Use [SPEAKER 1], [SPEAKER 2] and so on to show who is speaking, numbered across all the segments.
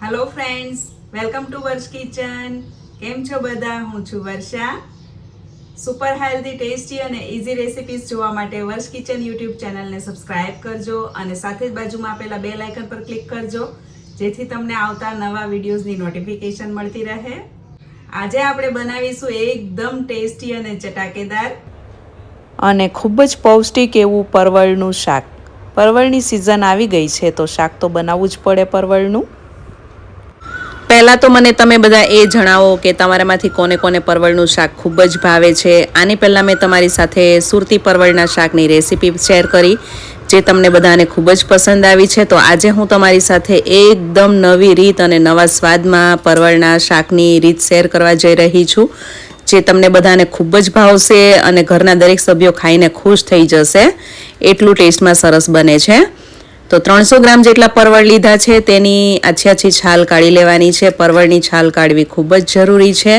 [SPEAKER 1] Hello friends, welcome to વર્ષ kitchen. કેમ છો બધા? હું છું વર્ષા. સુપર હેલ્ધી, ટેસ્ટી અને ઇઝી રેસિપીઝ જોવા માટે વર્ષ કિચન યુટ્યુબ ચેનલને સબસ્ક્રાઇબ કરજો અને સાથે જ બાજુમાં આપેલા બેલ આઇકન પર ક્લિક કરજો, જેથી તમને આવતા નવા વિડીયોઝની નોટિફિકેશન મળતી રહે. આજે આપણે બનાવીશું એકદમ ટેસ્ટી અને ચટાકેદાર
[SPEAKER 2] અને ખૂબ જ પૌષ્ટિક એવું પરવળનું શાક. પરવળની સિઝન આવી ગઈ છે તો શાક તો બનાવવું જ પડે પરવળનું. પહેલાં તો મને તમે બધા એ જણાવો કે તમારામાંથી કોને કોને પરવળનું શાક ખૂબ જ ભાવે છે. આની પહેલાં મેં તમારી સાથે સુરતી પરવળના શાકની રેસીપી શેર કરી, જે તમને બધાને ખૂબ જ પસંદ આવી છે. તો આજે હું તમારી સાથે એકદમ નવી રીત અને નવા સ્વાદમાં પરવળના શાકની રીત શેર કરવા જઈ રહી છું, જે તમને બધાને ખૂબ જ ભાવશે અને ઘરના દરેક સભ્યો ખાઈને ખુશ થઈ જશે. એટલું ટેસ્ટમાં સરસ બને છે. તો 300 ગ્રામ જેટલા પરવળ લીધા છે, તેની આછી આછી છાલ કાઢી લેવાની છે. પરવળની છાલ કાઢવી ખૂબ જ જરૂરી છે.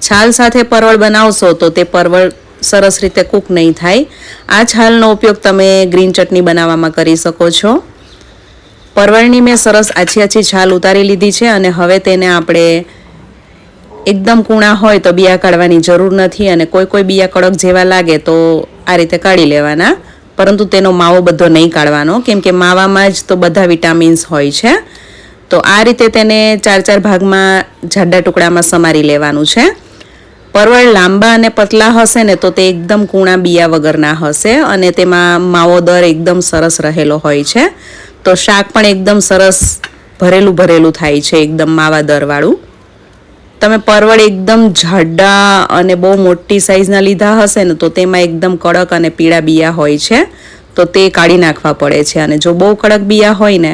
[SPEAKER 2] છાલ સાથે પરવળ બનાવશો તો તે પરવળ સરસ રીતે કૂક નહીં થાય. આ છાલનો ઉપયોગ તમે ગ્રીન ચટણી બનાવવામાં કરી શકો છો. પરવળની મેં સરસ આછી આછી છાલ ઉતારી લીધી છે અને હવે તેને આપણે એકદમ કૂણા હોય તો બિયા કાઢવાની જરૂર નથી, અને કોઈ બિયા કડક જેવા લાગે તો આ રીતે કાઢી લેવાના, પરંતુ તેનો માવો બધો નહીં કાઢવાનો, કેમ કે માવામાં જ તો બધા વિટામિન્સ હોય છે. તો આ રીતે તેને 4 ભાગમાં જાડા ટુકડામાં સમારી લેવાનું છે. પરવળ લાંબા અને પતલા હશે ને તો તે એકદમ કૂણા બિયા વગરના હશે અને તેમાં માવો દર એકદમ સરસ રહેલો હોય છે. તો શાક પણ એકદમ સરસ ભરેલું થાય છે, એકદમ માવા દરવાળું. તમે પરવળ એકદમ જાડા અને બહુ મોટી સાઈઝના લીધા હશે ને તો તેમાં એકદમ કડક અને પીળા બિયા હોય છે, તો તે કાઢી નાખવા પડે છે. અને જો બહુ કડક બિયા હોય ને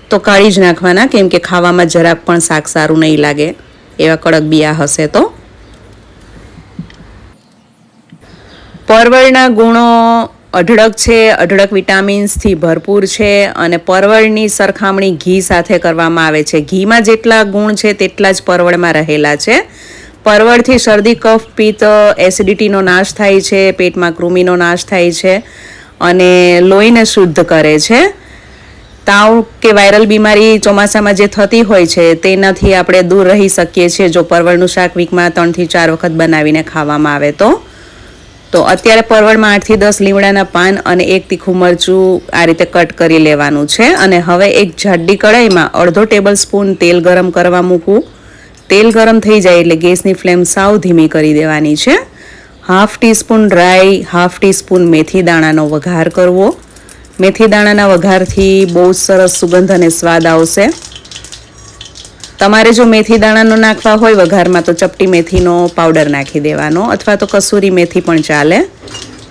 [SPEAKER 2] તો કાઢી જ નાખવાના, કેમ કે ખાવામાં જરાક પણ શાક સારું નહીં લાગે એવા કડક બિયા હશે તો. પરવળના ગુણો અઢળક છે, અઢળક વિટામિન્સથી ભરપૂર છે અને પરવળની સરખામણી ઘી સાથે કરવામાં આવે છે. ઘીમાં જેટલા ગુણ છે તેટલા જ પરવળમાં રહેલા છે. પરવળથી શરદી, કફ, પિત્ત, એસિડિટીનો નાશ થાય છે, પેટમાં કૃમિનો નાશ થાય છે અને લોહીને શુદ્ધ કરે છે. તાવ કે વાયરલ બીમારી ચોમાસામાં જે થતી હોય છે તેનાથી આપણે દૂર રહી શકીએ છીએ જો પરવળનું શાક વીકમાં 3 થી 4 વખત બનાવીને ખાવામાં આવે તો અત્યારે પરવળમાં 8 થી 10 લીમડાના પાન અને 1 તીખું મરચું આ રીતે કટ કરી લેવાનું છે. અને હવે એક જાડી કઢાઈમાં અડધો ટેબલ સ્પૂન તેલ ગરમ કરવા મૂકવું. તેલ ગરમ થઈ જાય એટલે ગેસની ફ્લેમ સાવ ધીમી કરી દેવાની છે. 1/2 ટીસ્પૂન રાઈ, 1/2 ટીસ્પૂન મેથી દાણાનો વઘાર કરવો. મેથી દાણાના વઘારથી બહુ સરસ સુગંધ અને સ્વાદ આવશે. તમારે જો મેથી દાણાનો નાખવા હોય વઘારમાં તો ચપટી મેથીનો પાવડર નાખી દેવાનો, અથવા તો કસૂરી મેથી પણ ચાલે.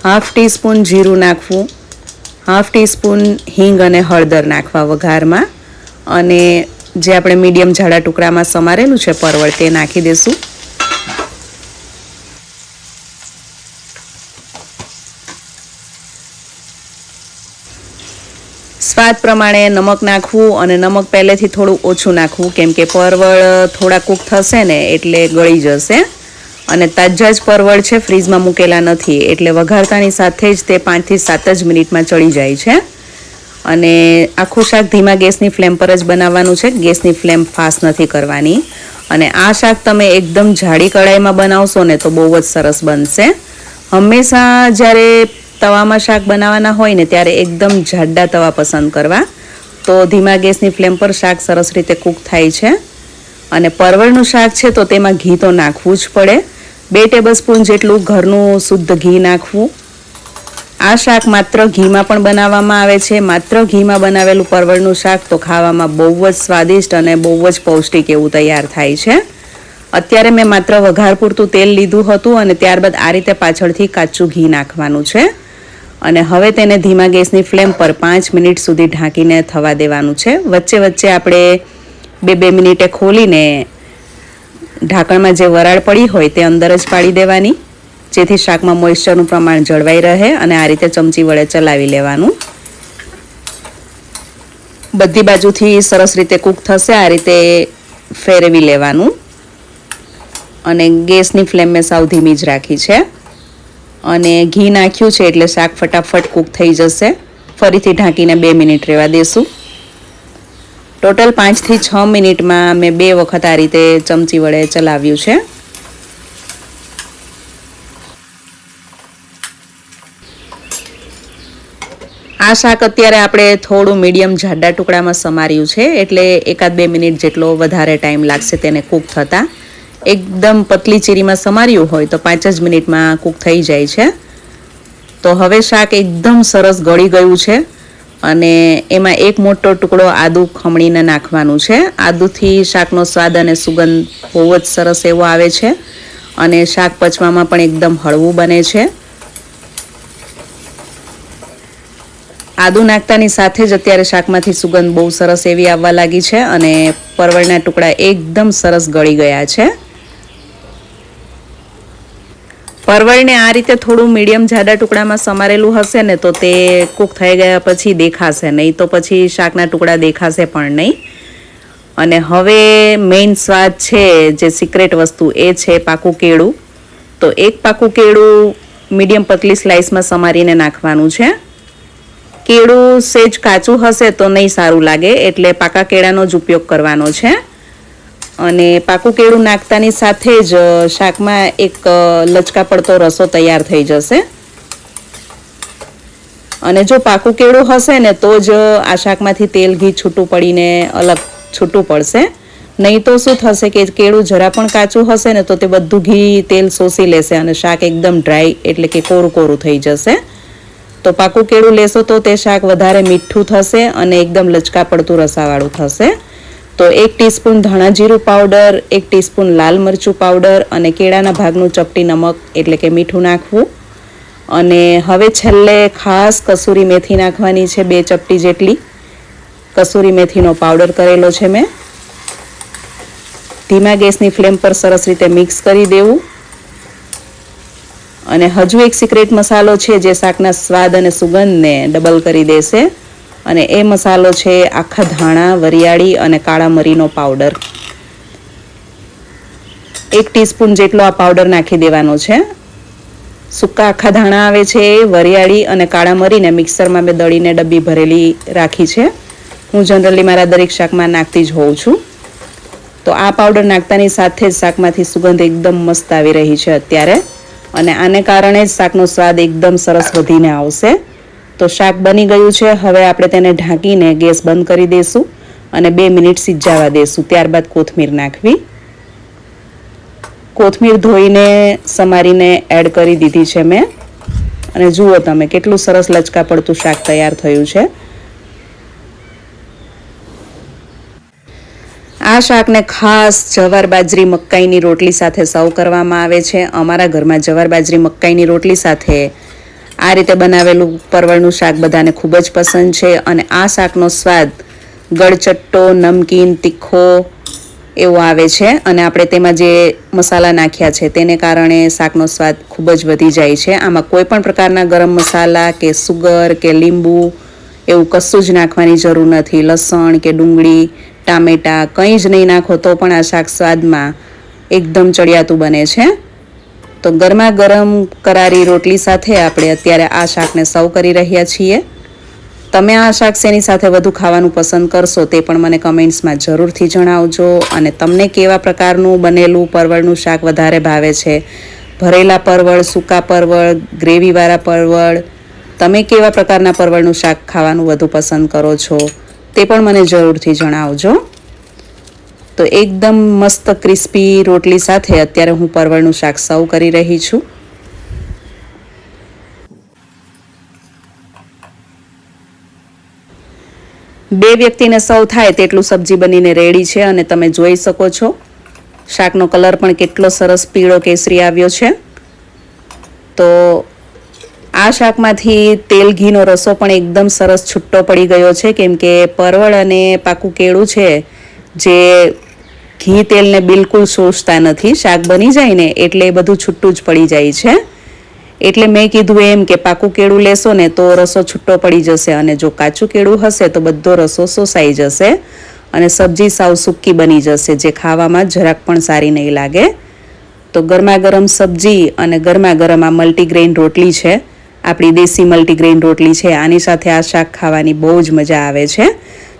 [SPEAKER 2] 1/2 ટીસ્પૂન જીરું નાખવું. 1/2 ટીસ્પૂન હિંગ અને હળદર નાખવા વઘારમાં. અને જે આપણે મીડિયમ જાડા ટુકડામાં સમારેલું છે પરવળ તે નાખી દેશું. સ્વાદ પ્રમાણે નમક નાખવું, અને નમક પહેલેથી થોડું ઓછું નાખવું, કેમ કે પરવળ થોડા કૂક થશે ને એટલે ગળી જશે. અને તાજા જ પરવળ છે, ફ્રીઝમાં મૂકેલા નથી, એટલે વઘારતાની સાથે જ તે 5 થી 7 જ મિનિટમાં ચડી જાય છે. અને આખું શાક ધીમા ગેસની ફ્લેમ પર જ બનાવવાનું છે, ગેસની ફ્લેમ ફાસ્ટ નથી કરવાની. અને આ શાક તમે એકદમ જાડી કઢાઈમાં બનાવશો ને તો બહુ જ સરસ બનશે. હંમેશા જ્યારે તવામાં શાક બનાવવાના હોય ને ત્યારે એકદમ જાડા તવા પસંદ કરવા, તો ધીમા ગેસની ફ્લેમ પર શાક સરસ રીતે કૂક થાય છે. અને પરવળનું શાક છે તો તેમાં ઘી તો નાખવું જ પડે. 2 ટેબલ સ્પૂન જેટલું ઘરનું શુદ્ધ ઘી નાખવું. આ શાક માત્ર ઘીમાં પણ બનાવવામાં આવે છે. માત્ર ઘીમાં બનાવેલું પરવળનું શાક તો ખાવામાં બહુ જ સ્વાદિષ્ટ અને બહુ જ પૌષ્ટિક એવું તૈયાર થાય છે. અત્યારે મેં માત્ર વઘાર પૂરતું તેલ લીધું હતું અને ત્યારબાદ આ રીતે પાછળથી કાચું ઘી નાખવાનું છે. અને હવે તેને ધીમા ગેસની ફ્લેમ પર 5 મિનિટ સુધી ઢાંકીને થવા દેવાનું છે. વચ્ચે આપણે 2 મિનિટે ખોલીને ઢાંકણમાં જે વરાળ પડી હોય તે અંદર જ પાડી દેવાની, જેથી શાકમાં મોઇસ્ચરનું પ્રમાણ જળવાઈ રહે. અને આ રીતે ચમચી વડે ચલાવી લેવાનું. બધી બાજુથી સરસ રીતે કૂક થશે, આ રીતે ફેરવી લેવાનું. અને ગેસની ફ્લેમ મેં સાવ ધીમી જ રાખી છે. અને ઘી નાખ્યું છે એટલે શાક ફટાફટ કૂક થઈ જશે. ફરીથી ઢાંકીને 2 મિનિટ રહેવા દેશું. ટોટલ 5 થી 6 મિનિટમાં મેં 2 વખત આ રીતે ચમચી વડે ચલાવ્યું છે. આ શાક અત્યારે આપણે થોડું મીડિયમ જાડા ટુકડામાં સમાર્યું છે, એટલે 1-2 મિનિટ જેટલો વધારે ટાઈમ લાગશે તેને કૂક થતાં. એકદમ પતલી ચીરીમાં સમાર્યું હોય તો 5 જ મિનિટમાં કૂક થઈ જાય છે. તો હવે શાક એકદમ સરસ ગળી ગયું છે અને એમાં એક મોટો ટુકડો આદુ ખમણીને નાખવાનું છે. આદુથી શાકનો સ્વાદ અને સુગંધ બહુ જ સરસ એવો આવે છે અને શાક પચવામાં પણ એકદમ હળવું બને છે. આદુ નાખતાની સાથે જ અત્યારે શાકમાંથી સુગંધ બહુ સરસ એવી આવવા લાગી છે અને પરવળના ટુકડા એકદમ સરસ ગળી ગયા છે. પરવળને આ રીતે થોડું મીડિયમ જાડા ટુકડામાં સમારેલું હશે ને તો તે કૂક થઈ ગયા પછી દેખાશે નહીં, તો પછી શાકના ટુકડા દેખાશે પણ નહીં. અને હવે મેઇન સ્વાદ છે, જે સિક્રેટ વસ્તુ, એ છે પાકું કેળું. તો એક પાકું કેળું મીડિયમ પતલી સ્લાઇસમાં સમારીને નાખવાનું છે. કેળું સેજ કાચું હશે તો નહીં સારું લાગે, એટલે પાકા કેળાનો જ ઉપયોગ કરવાનો છે. અને પાકું કેળું નાખતાની સાથે જ શાકમાં એક લચકા પડતો રસો તૈયાર થઈ જશે. અને જો પાકું કેળું હશે ને તો જ આ શાકમાંથી તેલ ઘી છૂટું પડીને અલગ છૂટું પડશે. નહીં તો શું થશે કે કેળું જરા પણ કાચું હશે ને તો તે બધું ઘી તેલ શોષી લેશે અને શાક એકદમ ડ્રાય એટલે કે કોરું કોરું થઈ જશે. તો પાકું કેળું લેશો તો તે શાક વધારે મીઠું થશે અને એકદમ લચકા પડતું રસાવાળું થશે. તો 1 ટીસ્પૂન ધાણા જીરું પાવડર, 1 ટીસ્પૂન લાલ મરચું પાવડર અને કેળાના ભાગનું ચપટી નમક એટલે કે મીઠું નાખવું. અને હવે છેલ્લે ખાસ કસૂરી મેથી નાખવાની છે, 2 ચપટી જેટલી કસૂરી મેથીનો પાવડર કરેલો છે મેં. ધીમા ગેસની ફ્લેમ પર સરસ રીતે મિક્સ કરી દેવું. અને હજુ એક સિક્રેટ મસાલો છે જે શાકના સ્વાદ અને સુગંધને ડબલ કરી દેશે, અને એ મસાલો છે આખા ધાણા, વરિયાળી અને કાળા મરીનો પાવડર. 1 ટીસ્પૂન જેટલો આ પાવડર નાખી દેવાનો છે. સૂકા આખા ધાણા આવે છે, વરિયાળી અને કાળા મરીને મિક્સરમાં મેં દળીને ડબ્બી ભરેલી રાખી છે. હું જનરલી મારા દરેક શાકમાં નાખતી જ હોઉં છું. તો આ પાવડર નાખતાની સાથે જ શાકમાંથી સુગંધ એકદમ મસ્ત આવી રહી છે અત્યારે, અને આને કારણે જ શાકનો સ્વાદ એકદમ સરસ વધીને આવશે. તો શાક બની ગયું છે. હવે આપણે તેને ઢાંકીને ગેસ બંધ કરી દઈશું અને 2 મિનિટ સિજવા દઈશું. ત્યારબાદ કોથમીર નાખવી. કોથમીર ધોઈને સમારીને એડ કરી દીધી છે મેં. અને જુઓ તમે કેટલું સરસ લચકા પડતું શાક તૈયાર થયું છે. આ શાકને ખાસ જવાર બાજરી મકાઈની રોટલી સાથે સર્વ કરવામાં આવે છે. અમારા ઘરમાં જવાર બાજરી મકાઈની રોટલી સાથે આ રીતે બનાવેલું પરવળનું શાક બધાને ખૂબ જ પસંદ છે. અને આ શાકનો સ્વાદ ગળચટ્ટો, નમકીન, તીખો એવો આવે છે. અને આપણે તેમાં જે મસાલા નાખ્યા છે તેને કારણે શાકનો સ્વાદ ખૂબ જ વધી જાય છે. આમાં કોઈ પણ પ્રકારના ગરમ મસાલા કે સુગર કે લીંબુ એવું કશું જ નાખવાની જરૂર નથી. લસણ કે ડુંગળી, ટામેટાં કંઈ જ નહીં નાખો તો પણ આ શાક સ્વાદમાં એકદમ ચડિયાતું બને છે. તો ગરમા ગરમ કરારી રોટલી સાથે આપણે અત્યારે આ શાકને સર્વ કરી રહ્યા છીએ. તમે આ શાક શેની સાથે વધુ ખાવાનું પસંદ કરશો તે પણ મને કમેન્ટ્સમાં જરૂરથી જણાવજો. અને તમને કેવા પ્રકારનું બનેલું પરવળનું શાક વધારે ભાવે છે, ભરેલા પરવળ, સૂકા પરવળ, ગ્રેવીવાળા પરવળ, તમે કેવા પ્રકારના પરવળનું શાક ખાવાનું વધુ પસંદ કરો છો તે પણ મને જરૂરથી જણાવજો. તો એકદમ મસ્ત ક્રિસ્પી રોટલી સાથે અત્યારે હું પરવળનું શાક સર્વ કરી રહી છું. બે વ્યક્તિને સર્વ થાય તેટલું સબ્જી બનીને રેડી છે. અને તમે જોઈ શકો છો શાકનો કલર પણ કેટલો સરસ પીળો કેસરી આવ્યો છે. તો આ શાકમાંથી તેલ ઘીનો રસો પણ એકદમ સરસ છૂટો પડી ગયો છે, કેમ કે પરવળ અને પાકું કેળું છે જે ઘી તેલને બિલકુલ શોષતા નથી. શાક બની જાય ને એટલે એ બધું છૂટું જ પડી જાય છે. એટલે મેં કીધું એમ કે પાકું કેળું લેશો ને તો રસો છૂટો પડી જશે, અને જો કાચું કેળું હશે તો બધો રસો શોષાઈ જશે અને સબ્જી સાવ સૂકી બની જશે, જે ખાવામાં જરાક પણ સારી નહીં લાગે. તો ગરમા ગરમ સબ્જી અને ગરમા ગરમ આ મલ્ટીગ્રેઇન રોટલી છે, આપણી દેશી મલ્ટીગ્રેઇન રોટલી છે, આની સાથે આ શાક ખાવાની બહુ જ મજા આવે છે.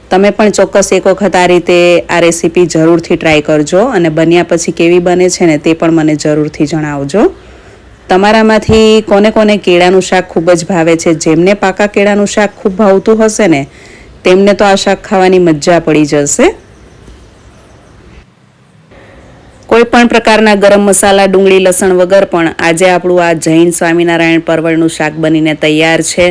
[SPEAKER 2] તમે પણ ચોક્કસ એક વખત આ રીતે આ રેસીપી જરૂરથી ટ્રાય કરજો અને બન્યા પછી કેવી બને છે ને તે પણ મને જરૂરથી જણાવજો. તમારામાંથી કોને કોને કેળાનું શાક ખૂબ જ ભાવે છે? જેમને પાકા કેળાનું શાક ખૂબ ભાવતું હશે ને તેમને તો આ શાક ખાવાની મજા પડી જશે. કોઈ પણ પ્રકારના ગરમ મસાલા, ડુંગળી, લસણ વગર પણ આજે આપણું આ જૈન સ્વામિનારાયણ પરવળનું શાક બનીને તૈયાર છે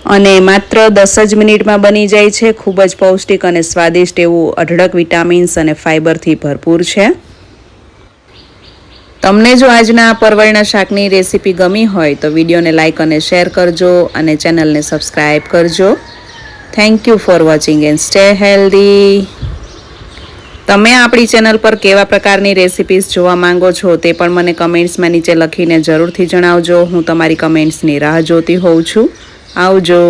[SPEAKER 2] અને માત્ર 10 જ મિનિટમાં બની જાય છે. ખૂબ જ પૌષ્ટિક અને સ્વાદિષ્ટ એવું અઢળક વિટામિન્સ અને ફાઇબરથી ભરપૂર છે. તમને જો આજના પરવળના શાકની રેસીપી ગમી હોય તો વિડીયોને લાઇક અને શેર કરજો અને ચેનલને સબસ્ક્રાઈબ કરજો. Thank you for watching and stay healthy. તમે આપણી ચેનલ પર કેવા પ્રકારની રેસિપીઝ જોવા માંગો છો તે પણ મને કમેન્ટ્સમાં નીચે લખીને જરૂરથી જણાવજો. હું તમારી કમેન્ટ્સની રાહ જોતી હોઉં છું. આવજો.